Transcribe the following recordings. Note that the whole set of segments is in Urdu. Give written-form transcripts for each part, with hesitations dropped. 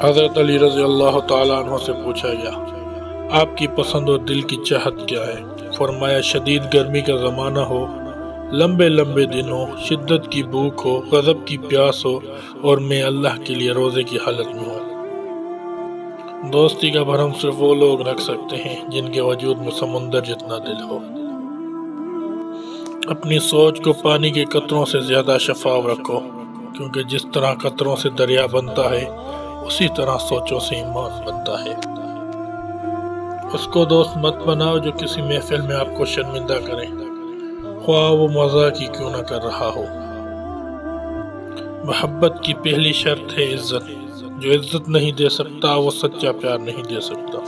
حضرت علی رضی اللہ تعالیٰ عنہ سے پوچھا گیا، آپ کی پسند اور دل کی چاہت کیا ہے؟ فرمایا، شدید گرمی کا زمانہ ہو، لمبے لمبے دن ہو، شدت کی بھوک ہو، غضب کی پیاس ہو، اور میں اللہ کے لیے روزے کی حالت میں ہوں۔ دوستی کا بھرم صرف وہ لوگ رکھ سکتے ہیں جن کے وجود میں سمندر جتنا دل ہو۔ اپنی سوچ کو پانی کے قطروں سے زیادہ شفاف رکھو، کیونکہ جس طرح قطروں سے دریا بنتا ہے اسی طرح سوچوں سے ایمان بنتا ہے۔ اس کو دوست مت بناؤ جو کسی محفل میں آپ کو شرمندہ کرے، خواہ وہ مذاق ہی کیوں نہ کر رہا ہو۔ محبت کی پہلی شرط ہے عزت۔ جو عزت نہیں دے سکتا وہ سچا پیار نہیں دے سکتا۔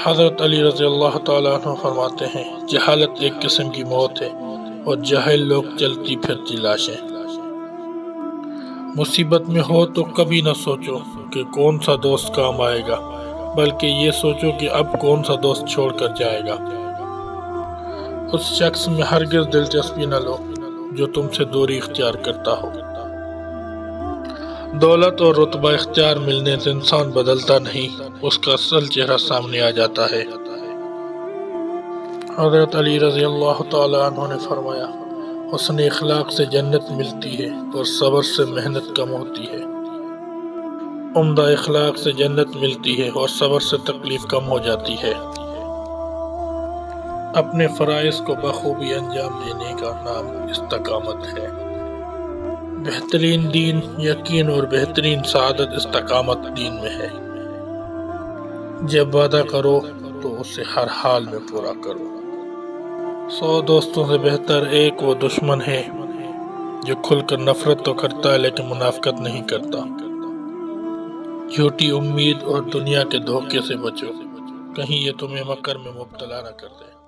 حضرت علی رضی اللہ تعالیٰ عنہ فرماتے ہیں، جہالت ایک قسم کی موت ہے اور جاہل لوگ چلتی پھرتی لاشیں۔ مصیبت میں ہو تو کبھی نہ سوچو کہ کون سا دوست کام آئے گا، بلکہ یہ سوچو کہ اب کون سا دوست چھوڑ کر جائے گا۔ اس شخص میں ہرگز دلچسپی نہ لو جو تم سے دوری اختیار کرتا ہو۔ دولت اور رتبہ اختیار ملنے سے انسان بدلتا نہیں، اس کا اصل چہرہ سامنے آ جاتا ہے۔ حضرت علی رضی اللہ تعالیٰ عنہ نے فرمایا، حسن اخلاق سے جنت ملتی ہے اور صبر سے محنت کم ہوتی ہے۔ عمدہ اخلاق سے جنت ملتی ہے اور صبر سے تکلیف کم ہو جاتی ہے۔ اپنے فرائض کو بخوبی انجام دینے کا نام استقامت ہے۔ بہترین دین یقین اور بہترین سعادت استقامت دین میں ہے۔ جب وعدہ کرو تو اسے ہر حال میں پورا کرو۔ 100 دوستوں سے بہتر ایک وہ دشمن ہے جو کھل کر نفرت تو کرتا ہے لیکن منافقت نہیں کرتا۔ جھوٹی امید اور دنیا کے دھوکے سے بچو، کہیں یہ تمہیں مکر میں مبتلا نہ کر دے۔